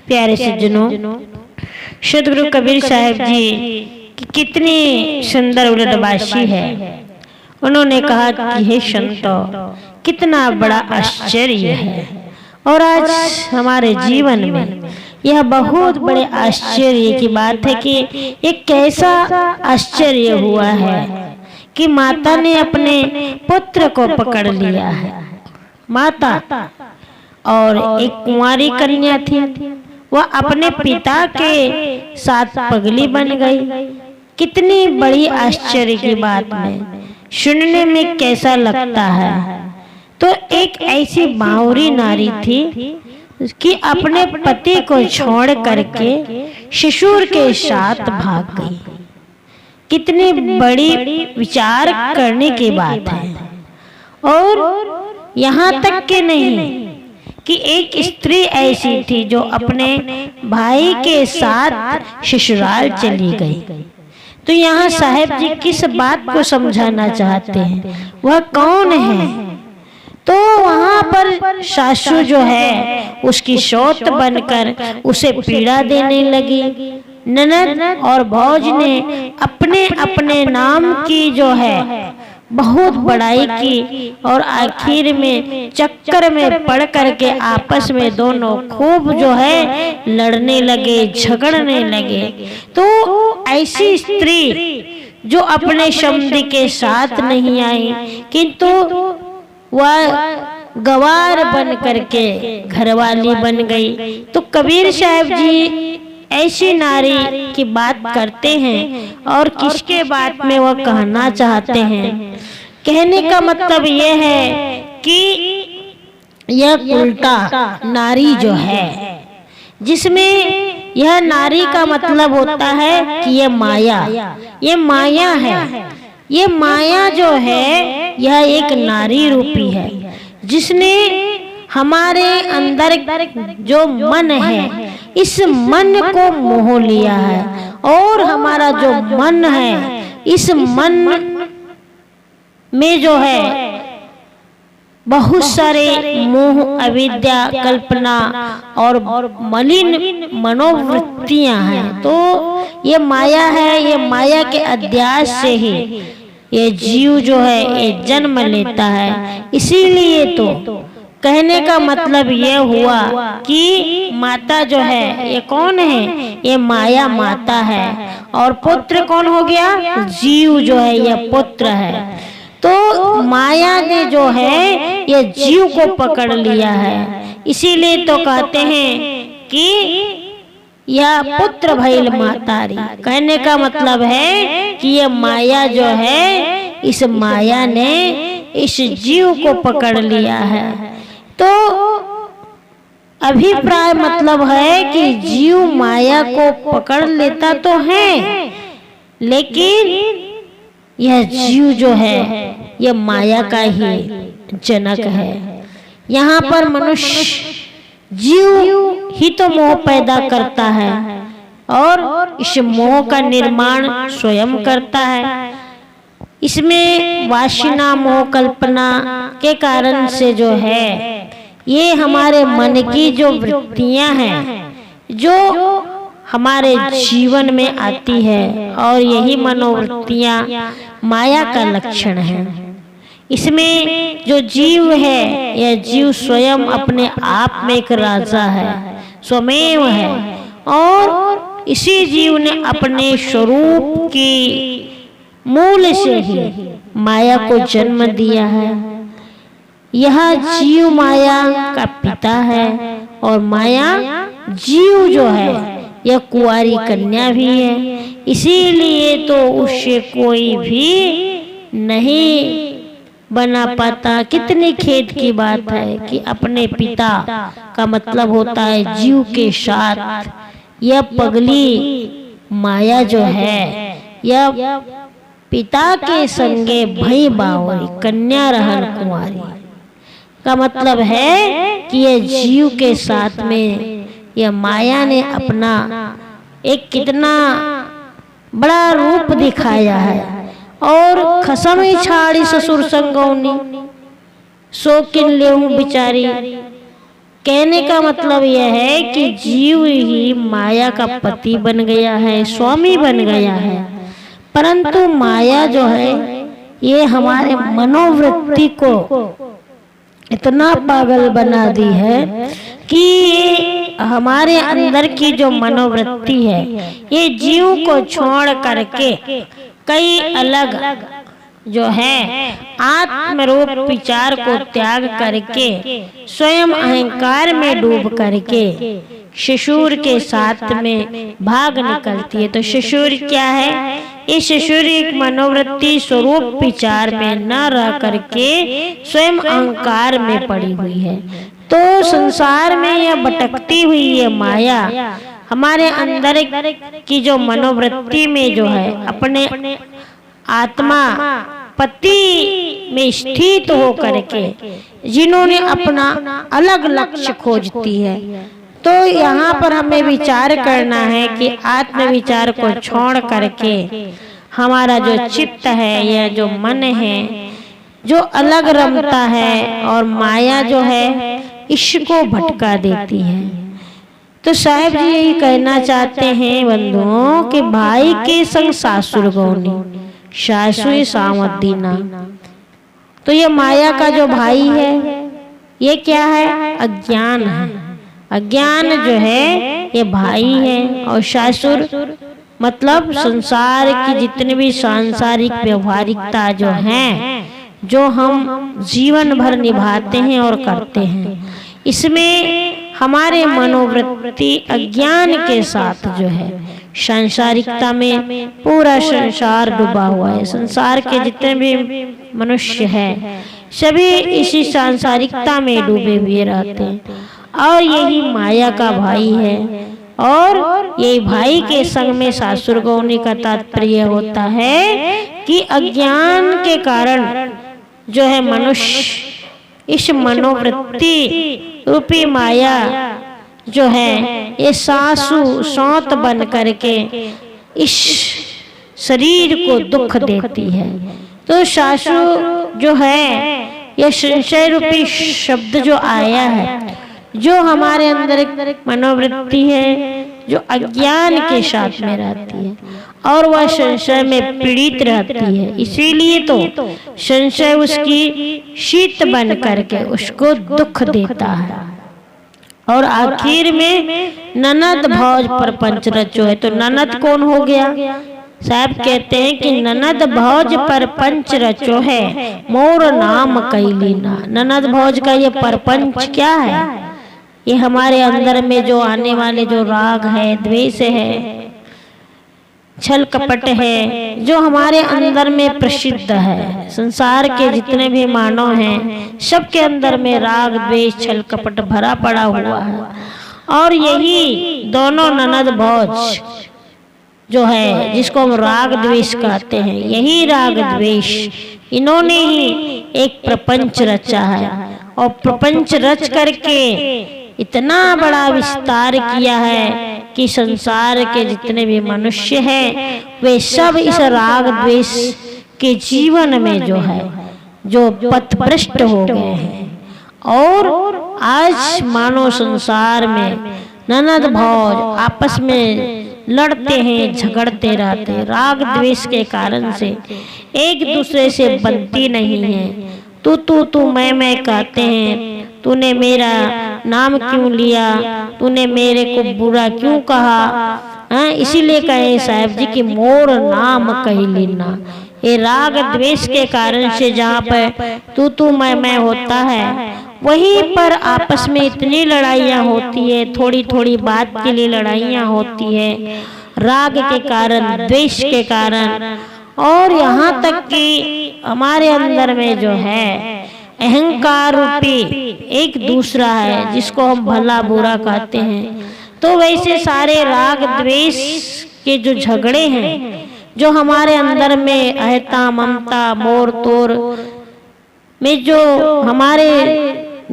प्यारे सज्जनों, सदगुरु कबीर साहब जी की कितनी सुंदर उलटबाशी है। उन्होंने कहा कि हे संतो, कितना बड़ा आश्चर्य है। और आज हमारे जीवन में यह बहुत बड़े आश्चर्य की बात है कि एक कैसा आश्चर्य हुआ है कि माता ने अपने पुत्र को पकड़ लिया है। माता और एक कुंवारी कन्या थी, वह अपने पिता के साथ पगली बन गई। कितनी बड़ी आश्चर्य की बात है, सुनने में कैसा लगता है। तो एक ऐसी बावरी नारी थी कि अपने पति को छोड़ करके ससुर के साथ भाग गई। कितनी बड़ी विचार करने की बात है। और यहाँ तक के नहीं कि एक स्त्री ऐसी थी जो अपने भाई के साथ ससुराल चली गई। तो यहाँ साहब जी किस बात को समझाना चाहते हैं, वह कौन है? तो वहाँ पर सासू जो है उसकी सौत बनकर उसे पीड़ा देने लगी। ननद और भौज ने अपने अपने नाम की जो है बहुत बड़ाई की और आखिर में चक्कर में पड़ करके आपस में दोनों खूब जो है लड़ने लगे, झगड़ने लगे। तो ऐसी स्त्री जो अपने समधी के साथ नहीं आई, किंतु वह गवार बन करके घरवाली बन गई। तो कबीर साहब जी ऐसी नारी की बात करते हैं और किसके बात में वह कहना चाहते हैं। कहने का मतलब यह है कि यह उल्टा नारी जो है, जिसमें यह नारी का मतलब होता है कि यह माया, ये माया है। ये माया जो है यह एक नारी रूपी है, जिसने हमारे अंदर जो मन है इस मन को मोह लिया है। और हमारा जो मन है, इस मन में जो है बहुत सारे मोह, अविद्या, कल्पना और मलिन मनोवृत्तियां हैं। तो ये माया है। ये माया के अध्यास से ही ये जीव जो है ये जन्म लेता है। इसीलिए तो कहने का मतलब ये हुआ कि माता जो है ये कौन है? ये माया माता है। और पुत्र कौन हो गया? जीव जो है यह पुत्र है। तो माया ने जो है ये जीव को पकड़ लिया है। इसीलिए तो कहते हैं कि यह पुत्र भइल मातारी। कहने का मतलब है कि ये माया जो है, इस माया ने इस जीव को पकड़ लिया है। तो अभिप्राय मतलब है कि जीव माया को पकड़ लेता तो है, लेकिन यह जीव जो है यह माया का ही जनक है। यहाँ पर मनुष्य जीव ही तो मोह पैदा करता है और इस मोह का निर्माण स्वयं करता है। इसमें वासना, मोह, कल्पना के कारण से जो है ये हमारे मन की जो वृत्तियां हैं जो हमारे जीवन में आती है, और यही मनोवृत्तियां माया का लक्षण है। इसमें जो जीव है यह जीव स्वयं अपने आप में एक राजा है, स्वमेव है। और इसी जीव ने अपने स्वरूप की मूल से ही माया को जन्म दिया है। यह जीव माया का पिता है और माया जीव जो है यह कुंवारी कन्या भी है। इसीलिए तो उससे कोई भी नहीं बना पाता। कितनी खेद की बात है कि अपने पिता का मतलब होता है जीव के साथ यह पगली माया जो है यह पिता के संगे भई बावरी कन्या रहन कुंवारी का मतलब है कि यह जीव के साथ में यह माया ने अपना एक कितना बड़ा रूप दिखाया है। और खसम छाड़ी ससुर संगौनी सो किन लेहूं बिचारी, कहने का मतलब यह है कि जीव ही माया का पति बन गया है, स्वामी बन गया है। परंतु माया जो है ये हमारे मनोवृत्ति को इतना पागल बना दी है कि हमारे अंदर की जो मनोवृत्ति है ये जीव को छोड़ करके कई अलग जो है आत्मरूप विचार को त्याग करके स्वयं अहंकार में डूब करके शिशुर के साथ में भाग निकलती है। तो शिशुर क्या है? ये शिशुर एक मनोवृत्ति स्वरूप विचार में न रह करके स्वयं अहंकार में पड़ी हुई है। तो संसार में यह भटकती हुई ये माया हमारे अंदर की जो मनोवृत्ति में जो है अपने आत्मा पति में स्थित हो करके जिन्होंने अपना अलग लक्ष्य खोजती है। तो यहाँ पर हमें विचार करना है कि आत्म विचार को छोड़ करके हमारा जो चित्त है या जो मन है जो अलग रमता है और माया जो है इसको भटका देती है। तो साहब जी यही कहना चाहते हैं बंधुओं कि भाई के संग सासुर गौनी सासुई सावत दीना। तो ये माया का जो भाई है ये क्या है? अज्ञान है। अज्ञान जो है ये भाई है और सासुर मतलब संसार की जितनी भी सांसारिक व्यवहारिकता जो है जो हम जीवन भर निभाते हैं और करते हैं इसमें हमारे मनोवृत्ति अज्ञान के साथ जो है सांसारिकता में पूरा संसार डूबा हुआ है। संसार के जितने भी मनुष्य हैं सभी इसी सांसारिकता में डूबे हुए रहते हैं और यही माया का भाई है। और यही भाई के संग में सासुर गौनी का तात्पर्य होता है कि अज्ञान के कारण जो है मनुष्य इस मनोवृत्ति रूपी माया जो है ये सासू सौत बन करके इस शरीर को दुख देती है। तो सासू जो है ये संशय रूपी शब्द जो आया है जो हमारे अंदर एक मनोवृत्ति है जो अज्ञान के साथ में रहती है और वह संशय में पीड़ित रहती है। इसीलिए तो संशय उसकी शीत बन करके उसको दुख देता है और आखिर में ननद भौज पर पंच रचो है। तो ननद कौन हो गया? साहब कहते हैं कि ननद भौज पर पंच रचो है मोर नाम कैलीना। ननद भौज का ये परपंच क्या है? ये हमारे अंदर में जो आने वाले जो राग है, द्वेष है, छल कपट है जो हमारे अंदर में प्रसिद्ध है। संसार के जितने भी मानव हैं सबके अंदर में राग द्वेष छल कपट भरा पड़ा हुआ है और यही दोनों ननद भौज जो है जिसको हम राग द्वेष कहते हैं यही राग द्वेष इन्होंने ही एक प्रपंच रचा है और प्रपंच रच करके इतना बड़ा विस्तार किया है कि संसार के जितने भी मनुष्य हैं वे सब इस राग द्वेष के जीवन में जो है जो पथभ्रष्ट हो गए हैं। और आज मानव संसार में ननद भौज आपस में लड़ते हैं झगड़ते रहते हैं राग द्वेष के कारण से एक दूसरे से बनती नहीं है। तू मैं कहते हैं। तूने मेरा नाम क्यों लिया? तूने मेरे को बुरा क्यों कहा? इसीलिए कहे साहब जी कि मोर नाम कही लेना। ये राग द्वेष के कारण से जहाँ पर तू मैं होता है वहीं पर आपस में इतनी लड़ाइयाँ होती है। थोड़ी थोड़ी बात के लिए लड़ाइयाँ होती है राग के कारण द्वेष के कारण। और यहाँ तक कि हमारे अंदर में जो है अहंकार रूपी एक दूसरा है जिसको हम भला बुरा कहते हैं। तो वैसे सारे राग द्वेष के जो झगड़े हैं जो हमारे अंदर में अहता ममता मोर तोर में जो हमारे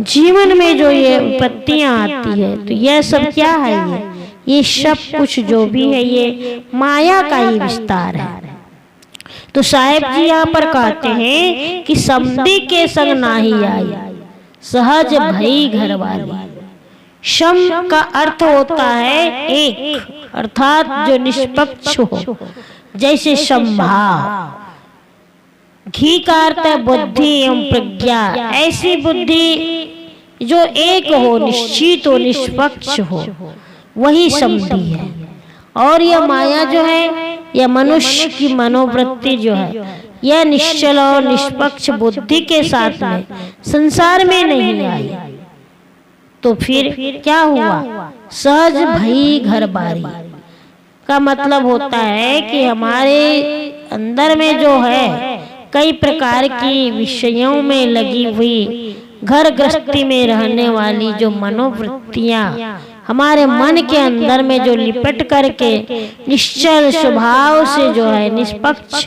जीवन में जो ये विपत्तियां आती है तो यह सब क्या है? ये सब कुछ जो भी है ये माया का ही विस्तार है। तो साहेब जी यहाँ पर कहते हैं कि समधी के संग नाही आई सहज भई घरवाली। सम का अर्थ होता है एक, अर्थात जो निष्पक्ष हो, जैसे समभाव। घी का अर्थ है बुद्धि एवं प्रज्ञा, ऐसी बुद्धि जो एक हो, निश्चित हो, निष्पक्ष हो, वही समधि है। और यह माया जो है, यह मनुष्य की मनोवृत्ति जो है, यह निश्चल और निष्पक्ष बुद्धि के साथ में संसार में नहीं आई, तो फिर क्या हुआ? सहज भई घर बारी का मतलब होता है कि हमारे अंदर में जो है कई प्रकार की विषयों में लगी हुई घर गृहस्थी में रहने वाली जो मनोवृत्तियां हमारे मन के अंदर में जो लिपट करके निश्चल स्वभाव से जो है निष्पक्ष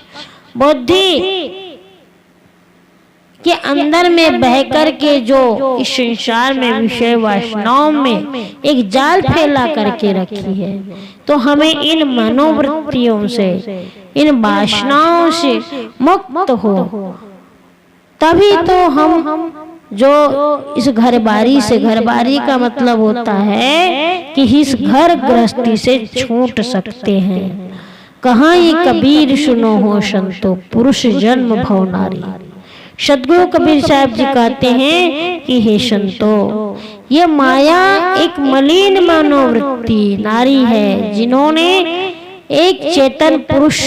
बुद्धि के अंदर में बह करके जो इस संसार में विषय वासनाओं में एक जाल फैला करके रखी है, तो हमें इन मनोवृत्तियों से, इन वासनाओं से मुक्त हो, तभी तो हम जो इस घर बारी से, घर बारी का मतलब होता है कि इस घर गृहस्थी से छूट सकते हैं। कहाँ ये कबीर सुनो हो संतो, पुरुष जन्म भव नारी। सदगुरु कबीर साहब जी कहते हैं कि हे संतो, ये माया एक मलिन मनोवृत्ति नारी है, जिन्होंने एक चेतन पुरुष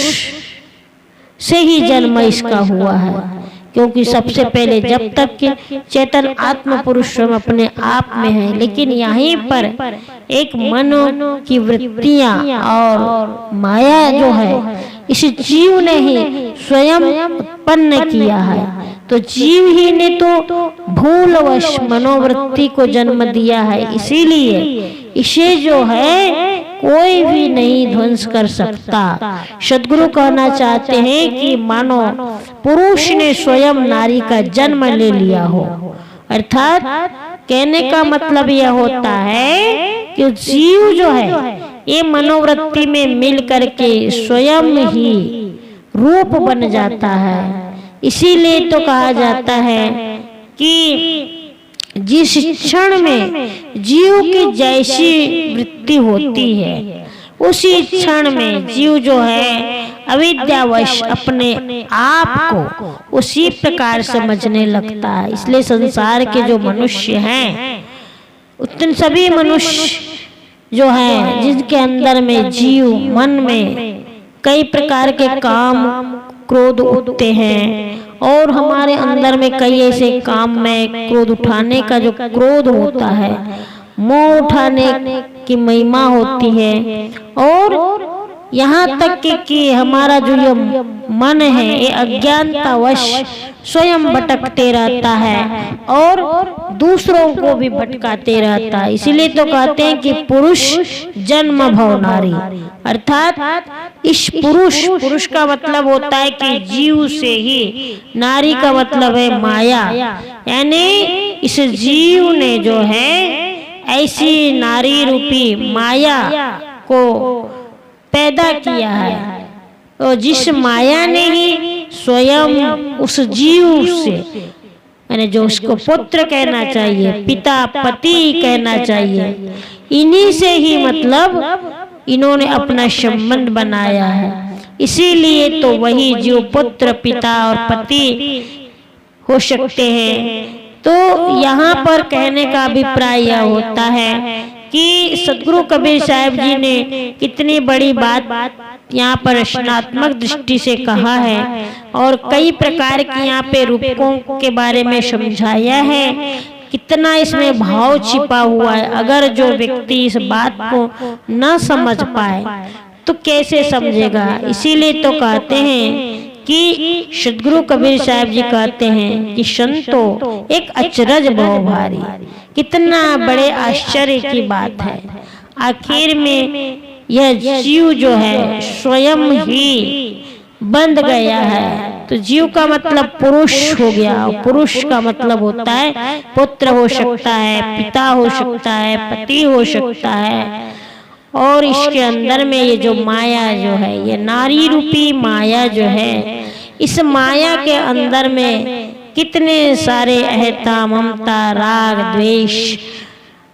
से ही जन्म इसका हुआ है। क्योंकि सबसे पहले जब तक कि चेतन आत्म पुरुष स्वयं अपने आप में है, लेकिन यहीं पर एक मनो की वृत्तियां और माया जो है इस जीव ने ही स्वयं उत्पन्न किया है। तो जीव ही ने तो भूलवश मनोवृत्ति को जन्म दिया है, इसीलिए इसे जो है कोई भी नहीं ध्वंस कर सकता। सदगुरु कहना चाहते हैं कि मानो पुरुष ने स्वयं नारी का जन्म ले लिया हो, अर्थात कहने का मतलब यह होता है कि जीव जो है ये मनोवृत्ति में मिल करके स्वयं ही रूप बन जाता है। इसीलिए तो कहा जाता है कि जिस क्षण में जीव की जैसी वृत्ति होती है, उसी क्षण में जीव जो है अविद्यावश अपने आप को उसी प्रकार समझने लगता है। इसलिए संसार के जो मनुष्य हैं, उतने सभी मनुष्य जो है जिनके अंदर में जीव मन में कई प्रकार के काम क्रोध उठते हैं, और हमारे अंदर में कई ऐसे काम में क्रोध उठाने का जो क्रोध होता है, मोह उठाने की महिमा होती है, और यहाँ तक कि हमारा जो ये मन है ये अज्ञानतावश स्वयं भटकते रहता है और दूसरों को भी भटकाते रहता है। इसीलिए तो कहते हैं कि पुरुष जन्म भव नारी, अर्थात इस पुरुष का मतलब होता है कि जीव से ही, नारी का मतलब है माया, यानी इस जीव ने जो है ऐसी नारी रूपी माया को पैदा किया है। तो जिस माया ने ही स्वयं उस जीव से, यानी जो उसको पुत्र कहना चाहिए, पिता पति कहना चाहिए, इन्हीं से ही मतलब इन्होंने अपना संबंध बनाया है। इसीलिए तो वही जो पुत्र पिता और पति हो सकते हैं। तो यहाँ पर कहने का अभिप्राय यह होता है कि सदगुरु कबीर साहब जी ने कितनी बड़ी बात यहाँ पर रचनात्मक दृष्टि से कहा है, और कई प्रकार के यहाँ पे रूपों के बारे में समझाया है। कितना इसमें भाव छिपा हुआ है। अगर जो व्यक्ति इस बात को न समझ पाए तो कैसे समझेगा। इसीलिए तो कहते हैं कि सदगुरु कबीर साहब जी कहते हैं कि संतो एक अचरज बहु भारी। कितना बड़े आश्चर्य की बात है। आखिर में यह जीव जो है स्वयं ही बंध गया है। तो जीव का मतलब पुरुष हो गया, और पुरुष का मतलब होता है पुत्र हो सकता है, पिता हो सकता है, पति हो सकता है। और इसके अंदर में ये जो माया जो है, ये नारी रूपी माया जो है, इस माया के अंदर में कितने सारे अहता, ममता, राग, द्वेष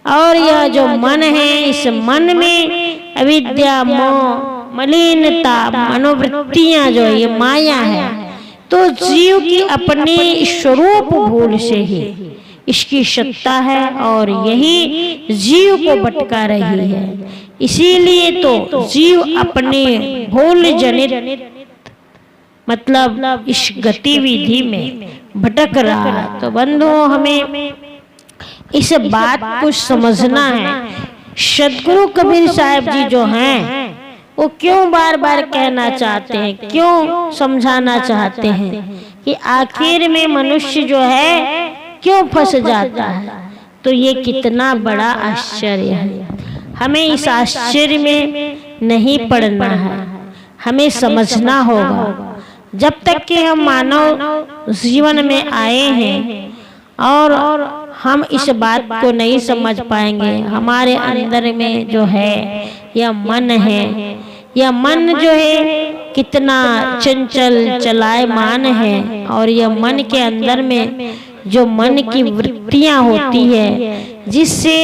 और यह जो मन है, इस मन में अविद्या, मोह, मलिनता, मनोवृत्तियां जो ये माया है, तो जीव की अपने स्वरूप भूल से ही इसकी सत्ता है और यही जीव को भटका रही है। इसीलिए तो जीव अपने भूल जनित मतलब इस गतिविधि में भटक रहा है। तो बंधुओं, हमें इस बात को समझना है। सदगुरु कबीर साहब जी जो हैं वो क्यों बार बार कहना चाहते हैं, क्यों समझाना चाहते हैं कि आखिर में मनुष्य जो है क्यों फंस जाता है। तो ये कितना बड़ा आश्चर्य है। हमें इस आश्चर्य में नहीं पड़ना है, हमें समझना होगा। जब तक कि हम मानव जीवन में आए हैं और हम इस बात को नहीं समझ पाएंगे, हमारे अंदर में जो है यह मन है, यह मन जो है कितना चंचल चलायमान है, और यह मन के अंदर में जो मन की वृत्तियां होती है, जिससे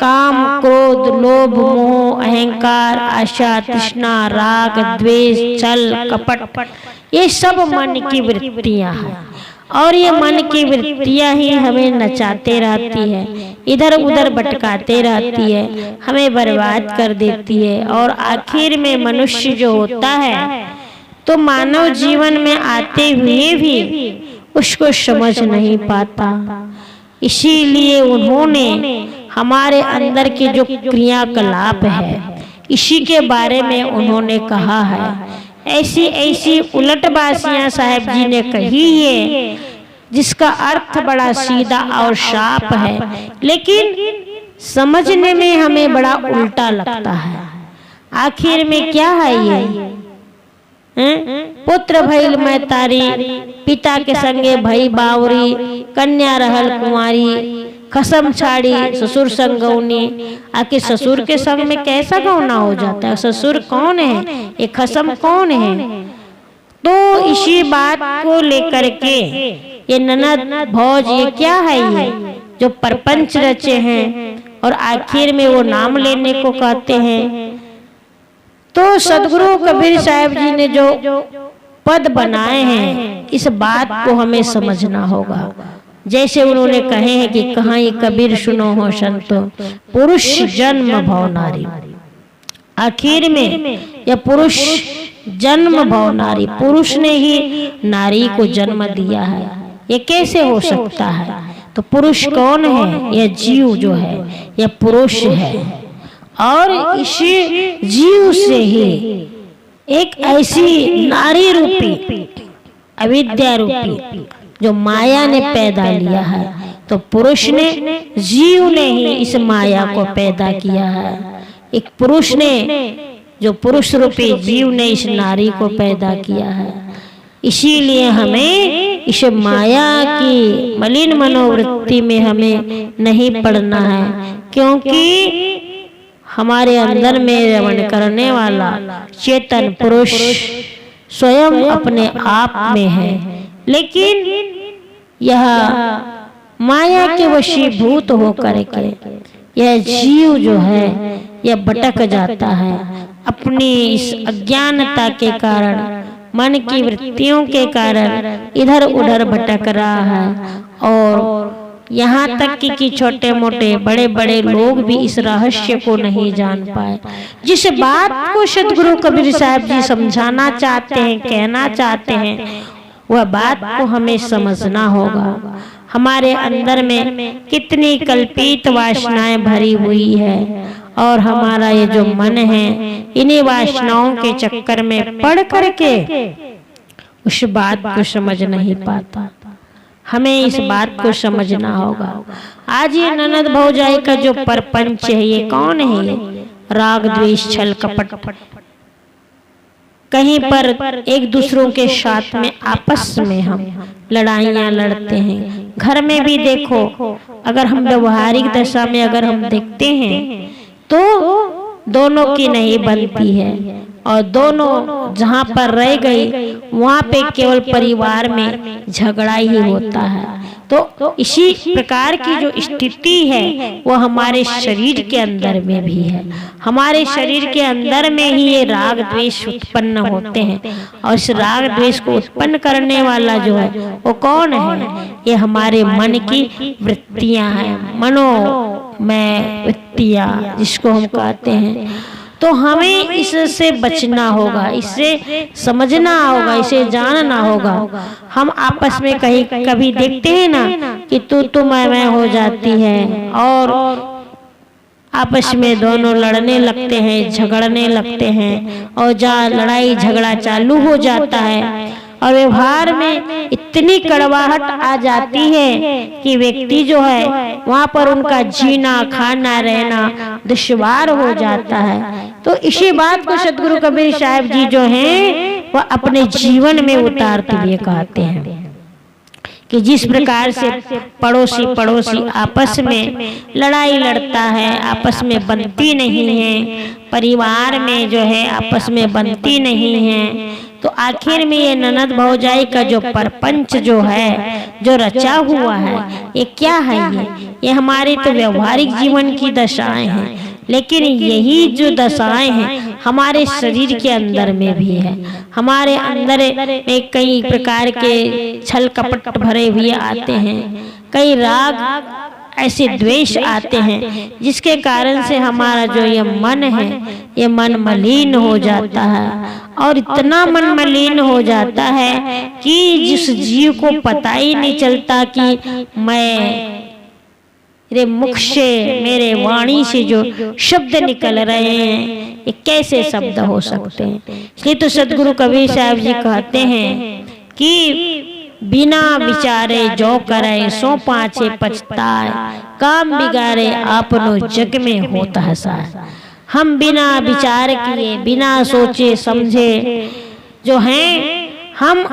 काम, क्रोध, लोभ, मोह, अहंकार, आशा, तृष्णा, राग, द्वेष, छल, कपट, ये सब मन की वृत्तियां हैं। और ये मन की वृत्तियां ही हमें नचाते रहती है, इधर उधर भटकाते रहती है, हमें बर्बाद कर देती है। और आखिर में मनुष्य जो होता है तो मानव जीवन में आते हुए भी उसको समझ नहीं पाता। इसीलिए उन्होंने हमारे अंदर के जो क्रियाकलाप है, इसी के बारे में उन्होंने कहा है। ऐसी ऐसी उलटबाजियां साहब जी ने कही है जिसका अर्थ बड़ा सीधा और साफ है, लेकिन समझने में हमें बड़ा उल्टा लगता है। आखिर में क्या है ये? पुत्र भइल मैं तारी, पिता के संगे भई बावरी, कन्या रहल कुंवारी, खसम छाड़ी ससुर संग गौनी। आखिर ससुर के संग में कैसा गौना हो जाता है? ससुर कौन है? ये खसम कौन है? तो इसी बात को लेकर के ये ननद भौज ये क्या है, ये जो परपंच रचे हैं और आखिर में वो नाम लेने को कहते हैं। तो सदगुरु कबीर साहब जी ने जो पद बनाए हैं, इस बात को हमें समझना होगा। जैसे उन्होंने कहे हैं कि कहाँ ये कबीर सुनो हो संतो, पुरुष जन्म भव नारी। आखिर में यह पुरुष जन्म भव नारी, पुरुष ने ही नारी को जन्म दिया है। ये कैसे हो सकता है? तो पुरुष कौन है? यह जीव जो है यह पुरुष है, और इसी जीव से ही एक ऐसी नारी रूपी अविद्या रूपी जो माया ने पैदा लिया है। तो पुरुष ने, जीव ने ही इस माया को पैदा किया है। एक पुरुष ने, जो पुरुष रूपी जीव ने इस नारी को पैदा किया है। इसीलिए हमें इस माया की मलिन मनोवृत्ति में हमें नहीं पड़ना है, क्योंकि हमारे अंदर में रमण करने वाला चेतन पुरुष स्वयं अपने आप में है, लेकिन यह माया के वशीभूत होकर के यह जीव जो है यह भटक जाता है। अपनी इस अज्ञानता के कारण, मन की वृत्तियों के कारण इधर उधर भटक रहा है। और यहाँ तक कि छोटे मोटे बड़े बड़े लोग भी इस रहस्य को नहीं जान पाए। जिस बात को सदगुरु कबीर साहब जी समझाना चाहते हैं, कहना चाहते हैं, वह बात को हमें समझना होगा। हमारे अंदर में कितनी कल्पित वासनाएं भरी हुई है, और हमारा ये जो मन है इन्हीं वासनाओं के चक्कर में पड़ करके उस बात को समझ नहीं पाता। हमें इस बात को समझना होगा। आज ये ननद भौजाई का जो परपंच है, ये कौन है? ये राग द्वेष छल कपट, कहीं पर एक दूसरों के साथ में आपस में हम लड़ाइयाँ लड़ते हैं। घर में भी देखो, अगर हम व्यवहारिक दशा में अगर हम देखते हैं तो दोनों की नहीं बनती है, और दोनों जहाँ पर रह गई वहाँ पे केवल परिवार में झगड़ा ही होता है। तो इसी प्रकार की जो स्थिति है वो हमारे शरीर के अंदर में भी है। हमारे शरीर के अंदर में ही ये राग द्वेष उत्पन्न होते हैं, और इस राग द्वेष को उत्पन्न करने वाला जो है वो कौन है? ये हमारे मन की वृत्तियां हैं, मनोमय वृत्तियां जिसको हम कहते हैं। तो हमें इससे बचना होगा, इससे समझना होगा, इसे जानना होगा। हम आपस में कहीं कभी देखते हैं ना कि तू मैं हो जाती है, और आपस में दोनों लड़ने लगते हैं, झगड़ने लगते हैं, और जहाँ लड़ाई झगड़ा चालू हो जाता है और व्यवहार में इतनी कड़वाहट आ जाती है कि व्यक्ति जो है वहाँ पर उनका जीना खाना रहना दुश्वार हो जाता है। तो इसी बात को सदगुरु कबीर साहब जी जो हैं वह अपने जीवन में उतारते हुए कहते हैं कि जिस प्रकार से पड़ोसी आपस में लड़ाई लड़ता है, आपस में बनती नहीं है, परिवार में जो है आपस में बनती नहीं है, तो आखिर में ये ननद भौजाई का जो परपंच जो है, जो रचा हुआ है, ये क्या है? ये हमारे तो व्यवहारिक जीवन की दशाएं हैं, लेकिन यही जो दशाएं हैं हमारे शरीर के अंदर में भी है। हमारे अंदर में कई प्रकार के छल कपट भरे हुए आते हैं, कई राग ऐसे द्वेष आते हैं जिसके कारण से हमारा जो ये मन है ये मन मलिन हो जाता है, और इतना मन मलिन हो जाता है कि जिस जीव को पता ही नहीं चलता कि मेरे मुख से, मेरे वाणी से जो शब्द निकल रहे हैं ये कैसे शब्द हो सकते हैं। इसलिए तो सदगुरु कबीर साहब जी कहते हैं कि बिना विचारे जो करे सो पाछे पछताए, काम बिगाड़े आपनो जग में होता है साय। हम बिना विचार किए, बिना सोचे समझे जो हैं हम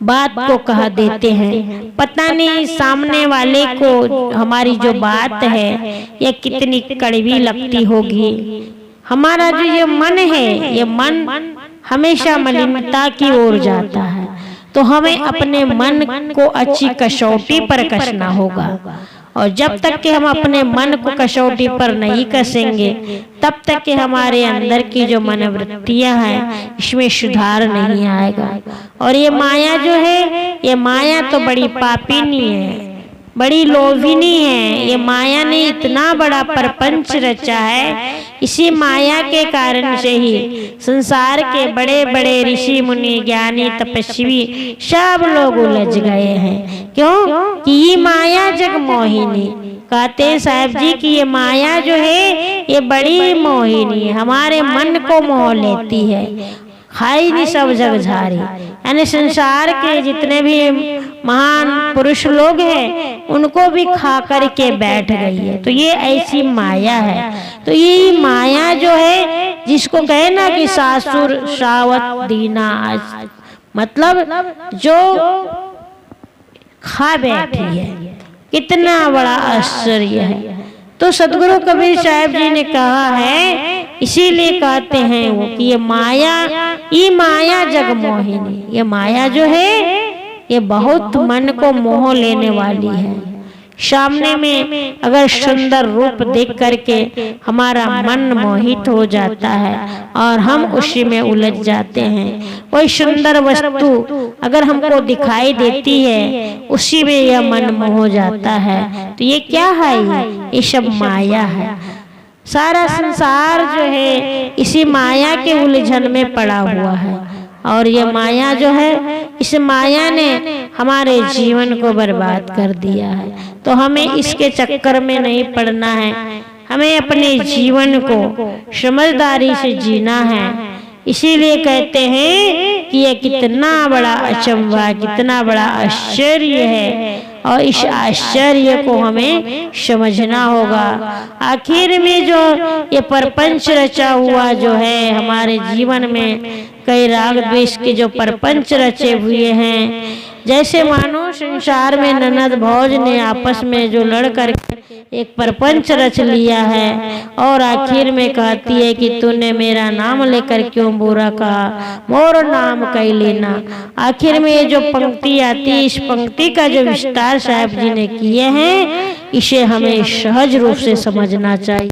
बात को कह देते हैं। पता नहीं सामने वाले को हमारी जो बात है ये कितनी कड़वी लगती होगी। हमारा जो ये मन है, ये मन हमेशा मलिनता की ओर जाता है, तो हमें अपने मन को अच्छी कसौटी पर कसना होगा। और जब तक कि हम अपने मन को कसौटी पर नहीं कसेंगे तब तक कि हमारे अंदर की जो मनोवृत्तियां हैं इसमें सुधार नहीं आएगा। और ये माया जो है, ये माया तो बड़ी पापिनी है, बड़ी लोभिनी है। ये माया ने इतना बड़ा प्रपंच रचा है, इसी माया के कारण से ही संसार के बड़े बड़े ऋषि मुनि ज्ञानी तपस्वी सब लोग उलझ गए हैं। क्यों? कि ये माया जग मोहिनी। कहते हैं साहब जी कि ये माया जो है ये बड़ी मोहिनी है, हमारे मन को मोह लेती है, खाई नहीं सब जग झारी। यानी संसार के जितने भी महान पुरुष लोग हैं उनको भी खा कर के बैठ गई है। तो ये ऐसी माया है। तो ये माया जो है जिसको कहे ना कि सासुर सावत दीना, मतलब जो खा बैठी है, कितना बड़ा आश्चर्य है। तो सदगुरु कबीर साहब जी ने कहा है, इसीलिए कहते हैं वो कि ये माया जग मोहिनी। ये माया जो है ये बहुत मन को मोह लेने वाली है। सामने में अगर सुंदर रूप देख करके हमारा मन मोहित हो जाता है और हम उसी में उलझ जाते हैं। कोई सुंदर वस्तु अगर हमको दिखाई देती है उसी में यह मन मोह हो जाता है। तो ये क्या है? ये सब माया है। सारा संसार जो है इसी माया के उलझन में पड़ा हुआ है। और ये माया जो है, इस माया ने हमारे जीवन को बर्बाद कर दिया है। तो हमें इसके चक्कर में नहीं पड़ना है, हमें अपने जीवन को समझदारी से जीना है। इसीलिए कहते हैं कि ये कितना बड़ा अचंभा, कितना बड़ा आश्चर्य है, और इस आश्चर्य को हमें समझना होगा। आखिर में जो ये प्रपंच रचा हुआ जो है हमारे जीवन में, कई राग द्वेष के जो प्रपंच रचे हुए हैं, जैसे मानो संसार में ननद भौज ने आपस में जो लड़ कर एक प्रपंच रच लिया है और आखिर में कहती है कि तूने मेरा नाम लेकर क्यों बुरा कहा, मोर नाम कई लेना। आखिर में ये जो पंक्ति आती है, इस पंक्ति का जो विस्तार साहब जी ने किए हैं, इसे हमें सहज रूप से समझना चाहिए।